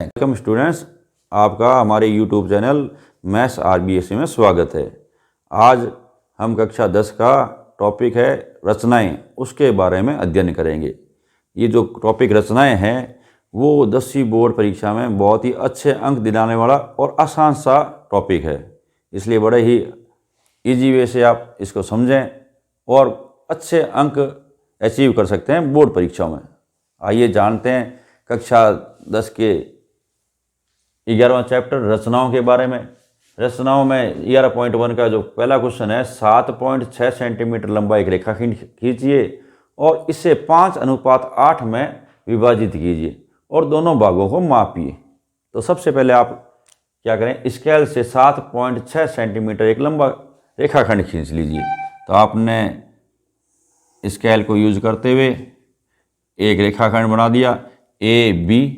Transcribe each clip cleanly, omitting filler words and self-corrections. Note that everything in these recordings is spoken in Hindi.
वेलकम स्टूडेंट्स, आपका हमारे यूट्यूब चैनल मैथ्स आरबीएससी में स्वागत है। आज हम कक्षा 10 का टॉपिक है रचनाएं, उसके बारे में अध्ययन करेंगे। ये जो टॉपिक रचनाएं हैं वो 10वीं बोर्ड परीक्षा में बहुत ही अच्छे अंक दिलाने वाला और आसान सा टॉपिक है, इसलिए बड़े ही इजी वे से आप इसको समझें और अच्छे अंक अचीव कर सकते हैं बोर्ड परीक्षाओं में। आइए जानते हैं कक्षा 10 के 11वां चैप्टर रचनाओं के बारे में। रचनाओं में 11.1 का जो पहला क्वेश्चन है, 7.6 सेंटीमीटर लंबा एक रेखा खींचिए और इसे 5:8 में विभाजित कीजिए और दोनों भागों को मापिए। तो सबसे पहले आप क्या करें, स्केल से 7.6 सेंटीमीटर एक लंबा रेखाखंड खींच लीजिए। तो आपने स्केल को यूज करते हुए एक रेखाखंड बना दिया AB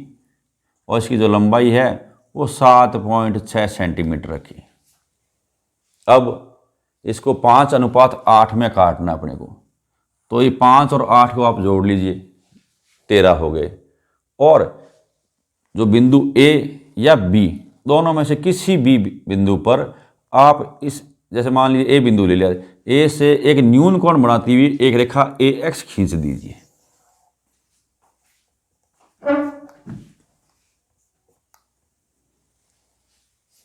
और इसकी जो लंबाई है वो 7.6 सेंटीमीटर रखी। अब इसको 5:8 में काटना अपने को। तो ये 5 और 8 को आप जोड़ लीजिए, 13 हो गए। और जो बिंदु A या B दोनों में से किसी भी बिंदु पर आप इस, जैसे मान लीजिए A बिंदु ले लिया, A से एक न्यून कोण बनाती हुई एक रेखा AX खींच दीजिए।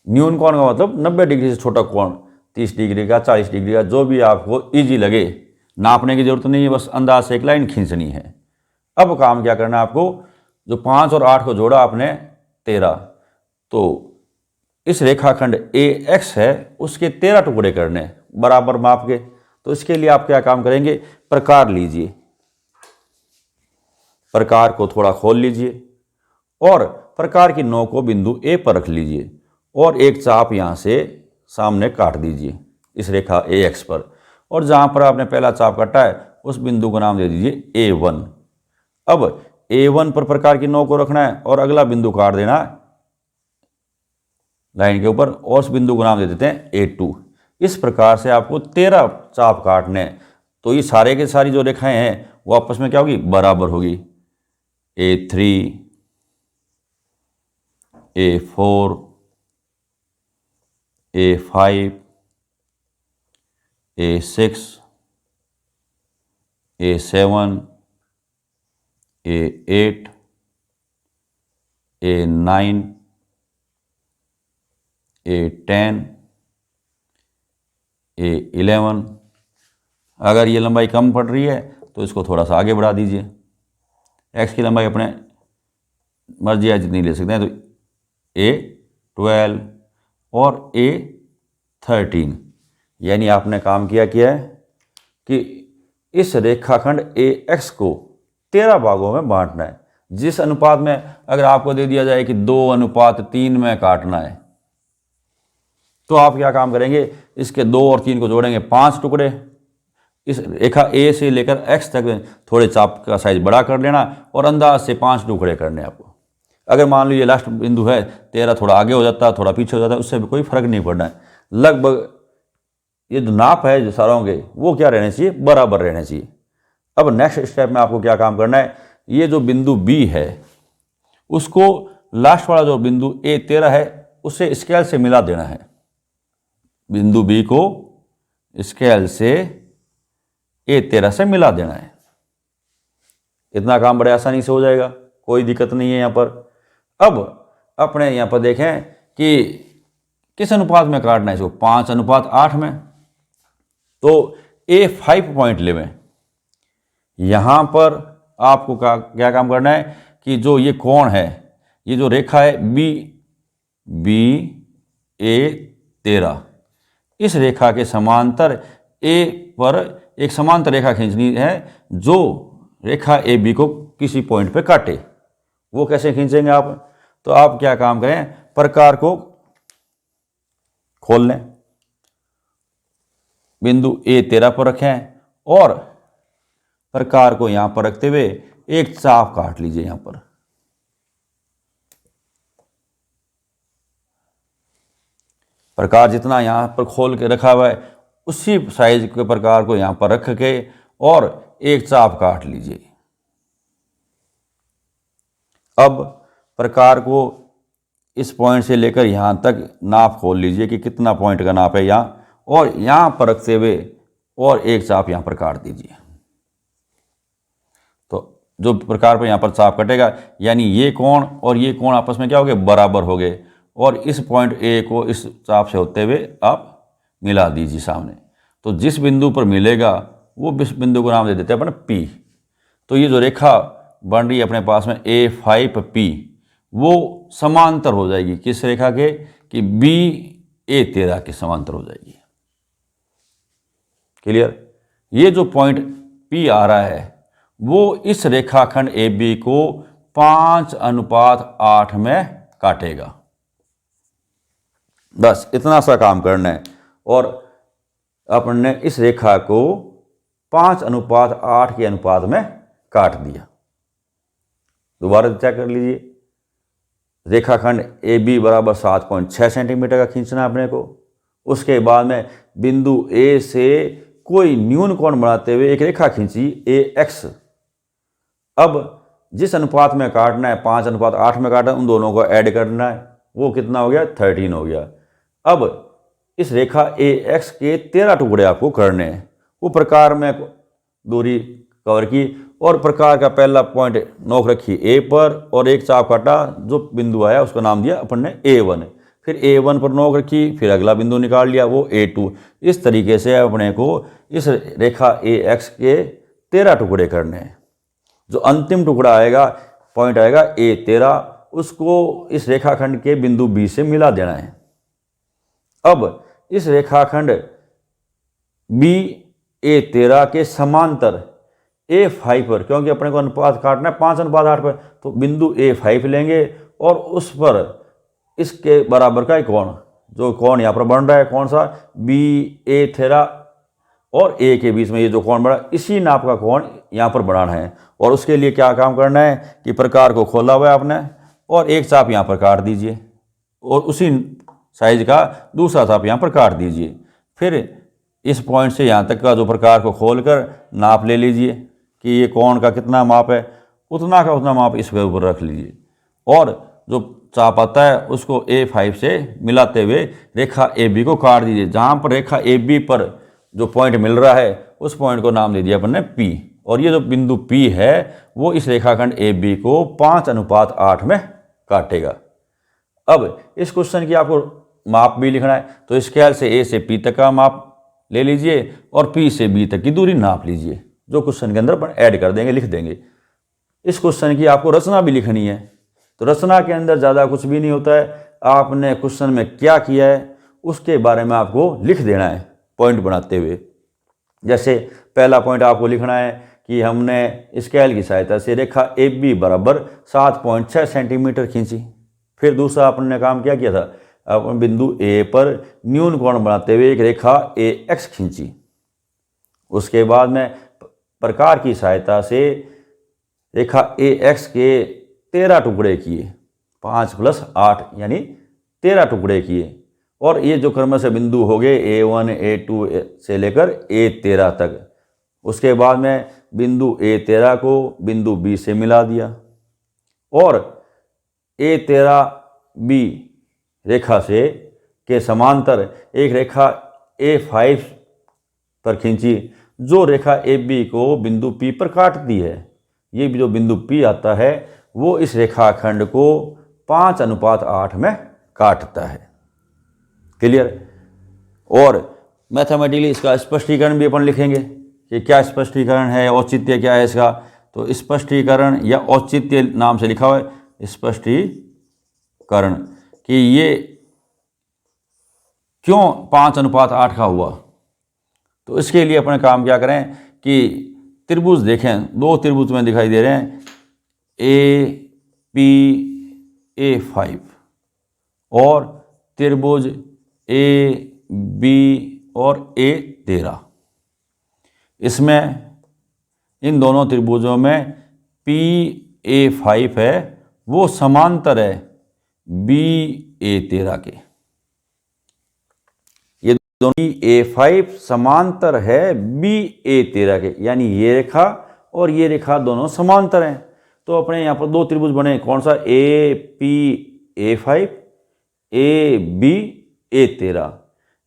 न्यून कोण का मतलब 90 डिग्री से छोटा कोण, 30 डिग्री का, 40 डिग्री का, जो भी आपको इजी लगे। नापने की जरूरत नहीं है, बस अंदाज से एक लाइन खींचनी है। अब काम क्या करना है आपको, जो 5 और 8 को जोड़ा आपने 13, तो इस रेखाखंड AX है उसके 13 टुकड़े करने बराबर माप के। तो इसके लिए आप क्या काम करेंगे, प्रकार लीजिए, प्रकार को थोड़ा खोल लीजिए और प्रकार की नोक को बिंदु A पर रख लीजिए और एक चाप यहाँ से सामने काट दीजिए इस रेखा AX पर। और जहाँ पर आपने पहला चाप काटा है उस बिंदु को नाम दे दीजिए A1। अब A1 पर प्रकार की नोक को रखना है और अगला बिंदु काट देना लाइन के ऊपर और उस बिंदु को नाम दे देते हैं A2। इस प्रकार से आपको 13 चाप काटने हैं। तो ये सारे के सारी जो रेखाएं हैं वो आपस में क्या होगी, बराबर होगी। A3, A4, A5, A6, A7, A8, A9, A10, A11। अगर ये लंबाई कम पड़ रही है तो इसको थोड़ा सा आगे बढ़ा दीजिए। एक्स की लंबाई अपने मर्जी है जितनी ले सकते हैं। तो A12 और A13, यानी आपने काम किया है कि इस रेखाखंड AX को 13 भागों में बांटना है। जिस अनुपात में अगर आपको दे दिया जाए कि 2:3 में काटना है, तो आप क्या काम करेंगे, इसके 2 और 3 को जोड़ेंगे, 5 टुकड़े। इस रेखा A से लेकर X तक थोड़े चाप का साइज बड़ा कर लेना और अंदाज से 5 टुकड़े करने आपको। अगर मान लीजिए लास्ट बिंदु है 13, थोड़ा आगे हो जाता है, थोड़ा पीछे हो जाता है, उससे भी कोई फर्क नहीं पड़ना है। लगभग ये जो नाप है जो सारों के वो क्या रहने चाहिए, बराबर रहने चाहिए। अब नेक्स्ट स्टेप में आपको क्या काम करना है, ये जो बिंदु B है उसको लास्ट वाला जो बिंदु A13 है उसे स्केल से मिला देना है। बिंदु B को स्केल से A13 से मिला देना है। इतना काम बड़े आसानी से हो जाएगा, कोई दिक्कत नहीं है यहाँ पर। अब अपने यहाँ पर देखें कि किस अनुपात में काटना है इसको, 5:8 में। तो A5 पॉइंट लें। यहाँ पर आपको क्या काम करना है कि जो ये कोण है, ये जो रेखा है BA13, इस रेखा के समांतर A पर एक समांतर रेखा खींचनी है जो रेखा AB को किसी पॉइंट पे काटे। वो कैसे खींचेंगे आप, तो आप क्या काम करें, प्रकार को खोल लें, बिंदु A13 पर रखें और प्रकार को यहां पर रखते हुए एक चाप काट लीजिए। यहां पर प्रकार जितना यहां पर खोल के रखा हुआ है उसी साइज के प्रकार को यहां पर रख के और एक चाप काट लीजिए। अब प्रकार को इस पॉइंट से लेकर यहाँ तक नाप खोल लीजिए कि कितना पॉइंट का नाप है यहाँ, और यहाँ पर रखते हुए और एक चाप यहाँ पर काट दीजिए। तो जो प्रकार पर यहाँ पर चाप कटेगा यानी ये कोण और ये कोण आपस में क्या हो गए, बराबर हो गए, और इस पॉइंट ए को इस चाप से होते हुए आप मिला दीजिए सामने। तो जिस बिंदु पर मिलेगा वो बिंदु को नाम दे देते हैं अपन P। तो ये जो रेखा बन रही है अपने पास में A5P, वो समांतर हो जाएगी किस रेखा के, कि BA13 के समांतर हो जाएगी। क्लियर। ये जो पॉइंट P आ रहा है वो इस रेखाखंड AB को 5:8 में काटेगा। बस इतना सा काम करना है, और अपन ने इस रेखा को 5:8 के अनुपात में काट दिया। दोबारा चेक कर लीजिए। रेखाखंड AB बराबर 7.6 सेंटीमीटर का खींचना है अपने को। उसके बाद में बिंदु A से कोई न्यून कोण बनाते हुए एक रेखा खींची AX। अब जिस अनुपात में काटना है 5:8 में काटना है, उन दोनों को ऐड करना है। वो कितना हो गया, 13 हो गया। अब इस रेखा AX के 13 टुकड़े आपको करने हैं। वो प्रकार में दूरी कवर की, और प्रकार का पहला पॉइंट नोक रखी A पर, और एक चाप काटा, जो बिंदु आया उसका नाम दिया अपन ने A1। फिर A1 पर नोक रखी, फिर अगला बिंदु निकाल लिया वो A2। इस तरीके से अपने को इस रेखा AX के 13 टुकड़े करने हैं। जो अंतिम टुकड़ा आएगा, पॉइंट आएगा A13, उसको इस रेखाखंड के बिंदु B से मिला देना है। अब इस रेखाखंड BA13 के समांतर A5 पर, क्योंकि अपने को अनुपात काटना है 5:8 पर, तो बिंदु A5 लेंगे और उस पर इसके बराबर का एक कोण, जो कोण यहाँ पर बन रहा है कौन सा, BA13 और A के बीच में ये जो कोण बना, इसी नाप का कोण यहाँ पर बनाना है। और उसके लिए क्या काम करना है कि प्रकार को खोला हुआ है आपने, और एक चाप यहाँ पर काट दीजिए, और उसी साइज का दूसरा चाप यहाँ पर काट दीजिए। फिर इस पॉइंट से यहाँ तक का जो प्रकार को खोलकर नाप ले लीजिए कि ये कोण का कितना माप है, उतना का उतना माप इसके ऊपर रख लीजिए, और जो चाप आता है उसको A5 से मिलाते हुए रेखा AB को काट दीजिए। जहाँ पर रेखा AB पर जो पॉइंट मिल रहा है उस पॉइंट को नाम दे दिया अपन ने P, और ये जो बिंदु P है वो इस रेखाखंड AB को 5:8 में काटेगा। अब इस क्वेश्चन की आपको माप भी लिखना है, तो स्केल से A से P तक का माप ले लीजिए और P से B तक की दूरी नाप लीजिए, जो क्वेश्चन के अंदर अपन ऐड कर देंगे, लिख देंगे। इस क्वेश्चन की आपको रचना भी लिखनी है, तो रचना के अंदर ज़्यादा कुछ भी नहीं होता है। आपने क्वेश्चन में क्या किया है उसके बारे में आपको लिख देना है पॉइंट बनाते हुए। जैसे पहला पॉइंट आपको लिखना है कि हमने स्केल की सहायता से रेखा AB बराबर 7.6 सेंटीमीटर खींची। फिर दूसरा अपन ने काम क्या किया था, अपन बिंदु A पर न्यून कोण बनाते हुए एक रेखा AX खींची। उसके बाद में प्रकार की सहायता से रेखा AX के 13 टुकड़े किए, 5 + 8 यानी 13 टुकड़े किए, और ये जो क्रमशः बिंदु हो गए A1 A2 से लेकर A13 तक। उसके बाद में बिंदु A13 को बिंदु B से मिला दिया, और A13B रेखा से के समांतर एक रेखा A5 पर खींची, जो रेखा AB को बिंदु P पर काटती है। ये जो बिंदु P आता है वो इस रेखाखंड को 5:8 में काटता है। क्लियर। और मैथमेटिकली इसका स्पष्टीकरण भी अपन लिखेंगे कि क्या स्पष्टीकरण है, औचित्य क्या है इसका। तो स्पष्टीकरण या औचित्य नाम से लिखा हुआ है स्पष्टीकरण, कि ये क्यों 5:8 का हुआ। तो इसके लिए अपने काम क्या करें कि त्रिभुज देखें, 2 त्रिभुज में दिखाई दे रहे हैं APA5 और त्रिभुज AB और A13। इसमें इन दोनों त्रिभुजों में PA5 है वो समांतर है BA13 के। ये दोनों A5 समांतर है BA13 के, यानी ये रेखा और ये रेखा दोनों समांतर हैं। तो अपने यहाँ पर 2 त्रिभुज बने, कौन सा, APA5 ए बी ए 13,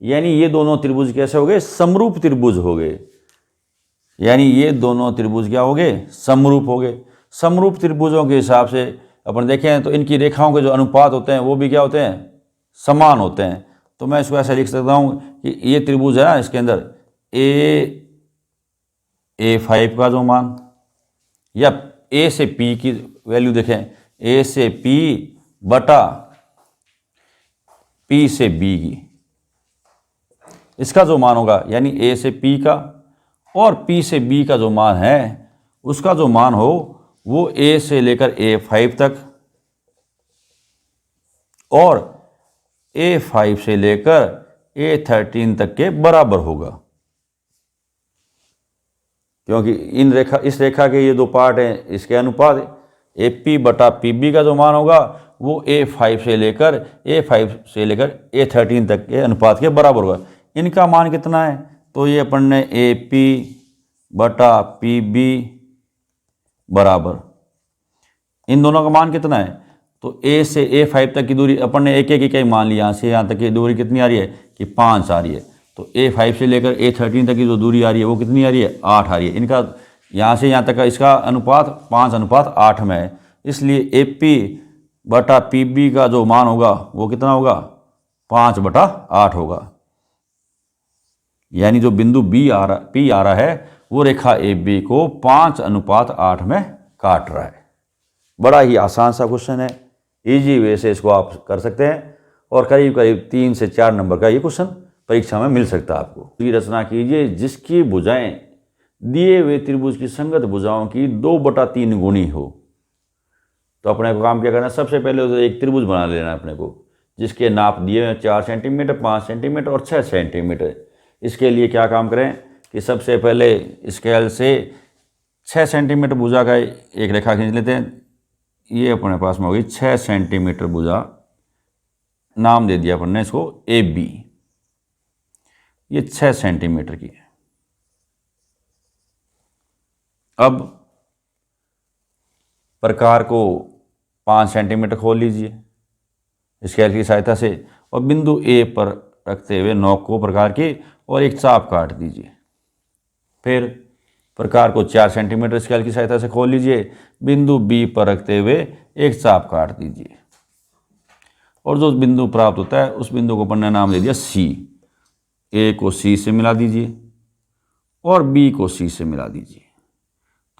यानी ये दोनों त्रिभुज कैसे हो गए? समरूप त्रिभुज हो गए। यानी ये दोनों त्रिभुज क्या हो गए? समरूप हो गए। समरूप त्रिभुजों के हिसाब से अपन देखें तो इनकी रेखाओं के जो अनुपात होते हैं वो भी क्या होते हैं? समान होते हैं। तो मैं इसको ऐसे लिख सकता हूँ कि ये त्रिभुज है ना, इसके अंदर A5 का जो मान, या A से P की वैल्यू देखें, A से P बटा P से B की, इसका जो मान होगा, यानी A से P का और P से B का जो मान है उसका जो मान हो वो A से लेकर A5 तक और A5 से लेकर A13 तक के बराबर होगा। क्योंकि इस रेखा के ये दो पार्ट हैं, इसके अनुपात AP बटा PB का जो मान होगा वो A5 से लेकर A13 तक के अनुपात के बराबर होगा। इनका मान कितना है? तो ये अपन ने AP बटा PB बराबर, इन दोनों का मान कितना है? तो A से A5 तक की दूरी अपन ने एक इकाई मान ली, यहाँ से यहाँ तक की दूरी कितनी आ रही है कि 5 आ रही है। तो A5 से लेकर A13 तक की जो दूरी आ रही है वो कितनी आ रही है? 8 आ रही है। इनका यहाँ से यहाँ तक का इसका अनुपात 5:8 में है, इसलिए AP बटा PB का जो मान होगा वो कितना होगा? 5/8 होगा। यानी जो बिंदु P आ रहा है वो रेखा AB को 5:8 में काट रहा है। बड़ा ही आसान सा क्वेश्चन है, इजी वे से इसको आप कर सकते हैं और करीब करीब 3 से 4 नंबर का ये क्वेश्चन परीक्षा में मिल सकता है आपको। ये रचना कीजिए जिसकी भुजाएं दिए हुए त्रिभुज की संगत भुजाओं की 2/3 गुणी हो। तो अपने को काम क्या करना है? सबसे पहले तो एक त्रिभुज बना लेना है अपने को, जिसके नाप दिए हुए 4 सेंटीमीटर, 5 सेंटीमीटर और 6 सेंटीमीटर। इसके लिए क्या काम करें कि सबसे पहले स्केल से 6 सेंटीमीटर भुजा का एक रेखा खींच लेते हैं। ये अपने पास में होगी 6 सेंटीमीटर भुजा, नाम दे दिया अपन ने इसको AB। ये 6 सेंटीमीटर की है। अब प्रकार को 5 सेंटीमीटर खोल लीजिए स्केल की सहायता से और बिंदु A पर रखते हुए नोक को प्रकार की और एक चाप काट दीजिए। फिर प्रकार को 4 सेंटीमीटर स्केल की सहायता से खोल लीजिए, बिंदु B पर रखते हुए एक चाप काट दीजिए और जो बिंदु प्राप्त होता है उस बिंदु को अपन ने नाम दे दिया C। A को C से मिला दीजिए और B को C से मिला दीजिए।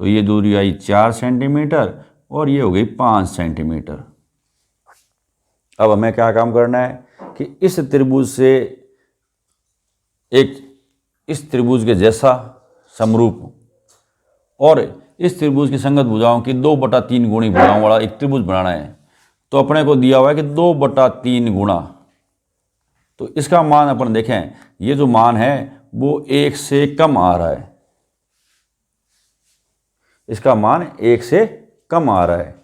तो ये दूरी आई 4 सेंटीमीटर और ये हो गई 5 सेंटीमीटर। अब हमें क्या काम करना है कि इस त्रिभुज से इस त्रिभुज के जैसा समरूप और इस त्रिभुज की संगत भुजाओं की 2/3 गुणी भुजाओं वाला एक त्रिभुज बनाना है। तो अपने को दिया हुआ है कि 2/3 गुणा, तो इसका मान अपन देखें, ये जो मान है वो 1 से कम आ रहा है। इसका मान 1 से कम आ रहा है।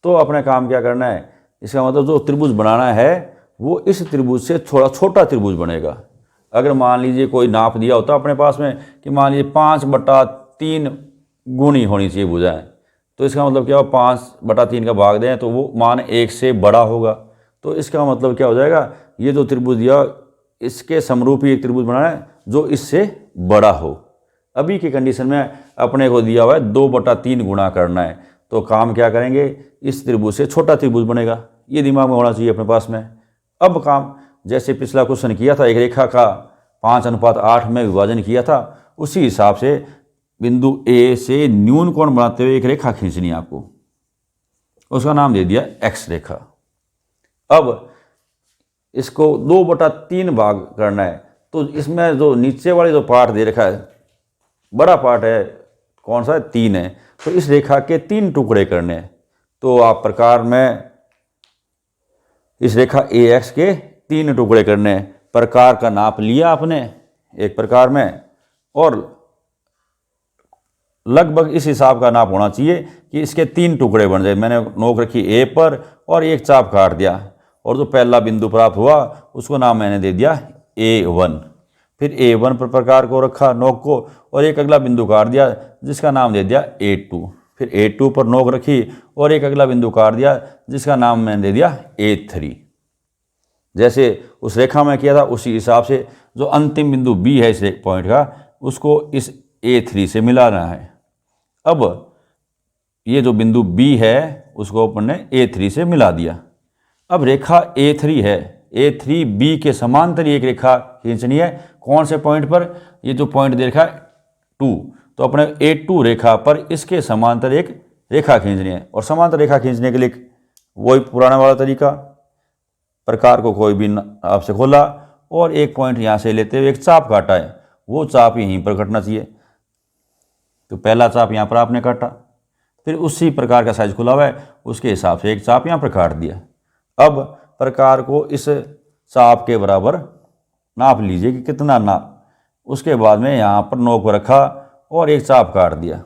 तो अपने काम क्या करना है, इसका मतलब जो त्रिभुज बनाना है वो इस त्रिभुज से थोड़ा छोटा त्रिभुज बनेगा। अगर मान लीजिए कोई नाप दिया होता अपने पास में कि मान लीजिए 5/3 गुणी होनी चाहिए भुजाएं, तो इसका मतलब क्या हो, 5/3 का भाग दें तो वो मान 1 से बड़ा होगा। तो इसका मतलब क्या हो जाएगा, ये जो त्रिभुज दिया इसके समरूप ही एक त्रिभुज बनाना है जो इससे बड़ा हो। अभी की कंडीशन में अपने को दिया हुआ है 2/3 गुणा करना है, तो काम क्या करेंगे, इस त्रिभुज से छोटा त्रिभुज बनेगा। ये दिमाग में होना चाहिए अपने पास में। अब काम जैसे पिछला क्वेश्चन किया था, एक रेखा का 5:8 में विभाजन किया था, उसी हिसाब से बिंदु A से न्यून कोण बनाते हुए एक रेखा खींचनी है आपको, उसका नाम दे दिया X रेखा। अब इसको 2/3 भाग करना है, तो इसमें जो नीचे वाले जो पार्ट दे रखा है, बड़ा पार्ट है, कौन सा है, 3 है, तो इस रेखा के 3 टुकड़े करने हैं। तो आप प्रकार में इस रेखा AX के 3 टुकड़े करने हैं। प्रकार का नाप लिया आपने एक प्रकार में, और लगभग इस हिसाब का नाप होना चाहिए कि इसके 3 टुकड़े बन जाए। मैंने नोक रखी A पर और एक चाप काट दिया, और जो पहला बिंदु प्राप्त हुआ उसको नाम मैंने दे दिया A1। फिर A1 पर प्रकार को रखा नोक को और एक अगला बिंदु काट दिया जिसका नाम दे दिया A2। फिर A2 पर नोक रखी और एक अगला बिंदु काट दिया जिसका नाम मैंने दे दिया A3। जैसे उस रेखा में किया था उसी हिसाब से जो अंतिम बिंदु बी है इस पॉइंट का, उसको इस A3 से मिलाना है। अब ये जो बिंदु बी है उसको अपन ने A3 से मिला दिया। अब रेखा A3 है, A3 बी के समांतर एक रेखा खींचनी है। कौन से पॉइंट पर? ये जो पॉइंट दे रखा है 2, तो अपने A2 रेखा पर इसके समांतर एक रेखा खींचनी है। और समांतर रेखा खींचने के लिए वही पुराना वाला तरीका, प्रकार को कोई भी आपसे खोला और एक पॉइंट यहाँ से लेते हुए एक चाप काटा है, वो चाप यहीं पर कटना चाहिए। तो पहला चाप यहाँ पर आपने काटा, फिर उसी प्रकार का साइज खुला हुआ है उसके हिसाब से एक चाप यहाँ पर काट दिया। अब प्रकार को इस चाप के बराबर नाप लीजिए कि कितना नाप। उसके बाद में यहाँ पर नोक को रखा और एक चाप काट दिया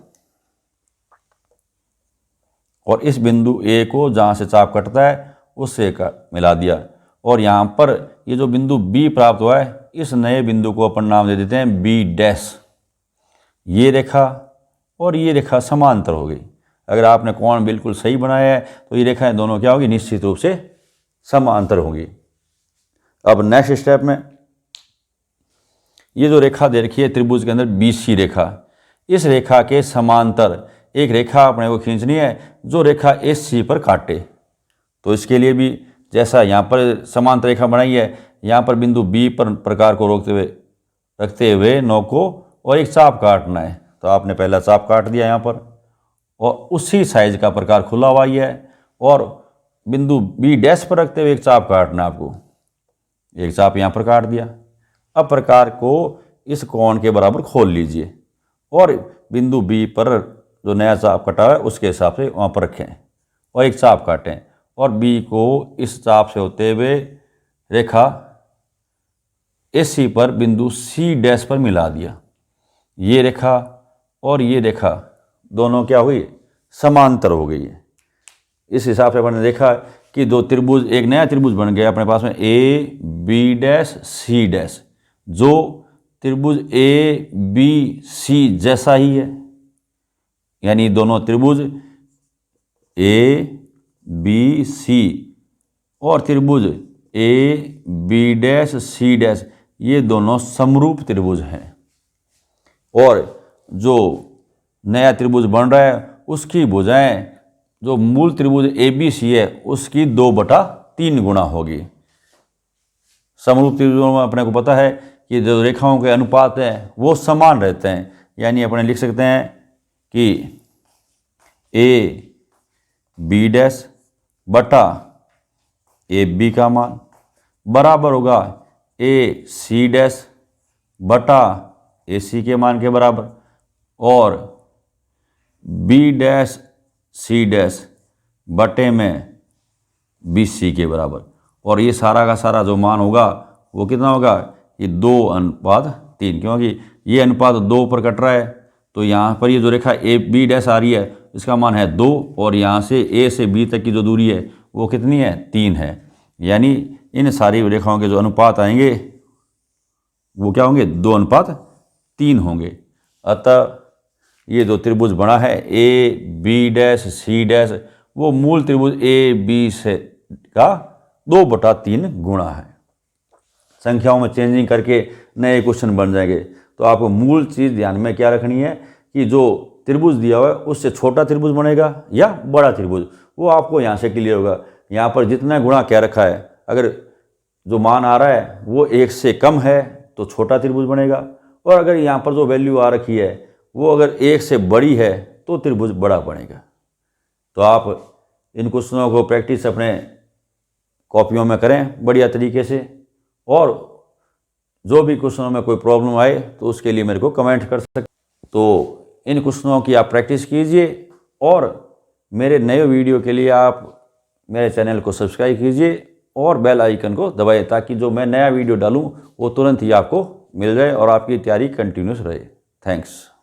और इस बिंदु ए को जहाँ से चाप कटता है उससे मिला दिया। और यहाँ पर ये जो बिंदु बी प्राप्त हुआ है, इस नए बिंदु को अपन नाम दे देते हैं बी डैश। ये रेखा और ये रेखा समांतर हो गई। अगर आपने कोण बिल्कुल सही बनाया है तो ये रेखाएं दोनों क्या होगी? निश्चित रूप से समांतर होंगी। अब नेक्स्ट स्टेप में ये जो रेखा दे रखी है त्रिभुज के अंदर BC रेखा, इस रेखा के समांतर एक रेखा अपने को खींचनी है जो रेखा SC पर काटे। तो इसके लिए भी जैसा यहाँ पर समांतर रेखा बनाई है, यहाँ पर बिंदु B पर प्रकार को रखते हुए नोक को और एक चाप काटना है। तो आपने पहला चाप काट दिया यहाँ पर और उसी साइज का प्रकार खुला हुआ ही है और बिंदु B डैश पर रखते हुए एक चाप काटना आपको। एक चाप यहाँ पर काट दिया। अब प्रकार को इस कोण के बराबर खोल लीजिए और बिंदु B पर जो नया चाप कटा हुआ है उसके हिसाब से वहाँ पर रखें और एक चाप काटें और B को इस चाप से होते हुए रेखा AC पर बिंदु C डैश पर मिला दिया। ये रेखा और ये रेखा दोनों क्या हुई? समांतर हो गई है। इस हिसाब से अपने देखा कि दो त्रिभुज, एक नया त्रिभुज बन गया अपने पास में AB डैश C डैश, जो त्रिभुज ABC जैसा ही है। यानी दोनों त्रिभुज ABC और त्रिभुज AB डैश C डैश, ये दोनों समरूप त्रिभुज हैं। और जो नया त्रिभुज बन रहा है उसकी भुजाएं जो मूल त्रिभुज ABC है उसकी 2/3 गुना होगी। समरूप त्रिभुजों में अपने को पता है कि जो रेखाओं के अनुपात हैं वो समान रहते हैं। यानी अपने लिख सकते हैं कि AB डैश बटा AB का मान बराबर होगा AC डैश बटा AC के मान के बराबर और B डैश C डैश बटे में BC के बराबर। और ये सारा का सारा जो मान होगा वो कितना होगा? ये 2:3, क्योंकि ये अनुपात 2 पर कट रहा है। तो यहाँ पर ये जो रेखा AB डैश आ रही है इसका मान है 2 और यहाँ से A से B तक की जो दूरी है वो कितनी है? 3 है। यानी इन सारी रेखाओं के जो अनुपात आएंगे वो क्या होंगे? 2:3 होंगे। अतः ये जो त्रिभुज बना है AB डैश C डैश वो मूल त्रिभुज AB से का 2/3 गुणा है। संख्याओं में चेंजिंग करके नए क्वेश्चन बन जाएंगे। तो आपको मूल चीज़ ध्यान में क्या रखनी है कि जो त्रिभुज दिया हुआ है उससे छोटा त्रिभुज बनेगा या बड़ा त्रिभुज, वो आपको यहाँ से क्लियर होगा। यहाँ पर जितना गुणा क्या रखा है, अगर जो मान आ रहा है वो 1 से कम है तो छोटा त्रिभुज बनेगा, और अगर यहाँ पर जो वैल्यू आ रखी है वो अगर 1 से बड़ी है तो त्रिभुज बड़ा बनेगा। तो आप इन क्वेश्चनों को प्रैक्टिस अपने कॉपियों में करें बढ़िया तरीके से, और जो भी क्वेश्चनों में कोई प्रॉब्लम आए तो उसके लिए मेरे को कमेंट कर सकते। तो इन क्वेश्चनों की आप प्रैक्टिस कीजिए और मेरे नए वीडियो के लिए आप मेरे चैनल को सब्सक्राइब कीजिए और बेल आइकन को दबाइए, ताकि जो मैं नया वीडियो डालूं वो तुरंत ही आपको मिल जाए और आपकी तैयारी कंटिन्यूस रहे। थैंक्स।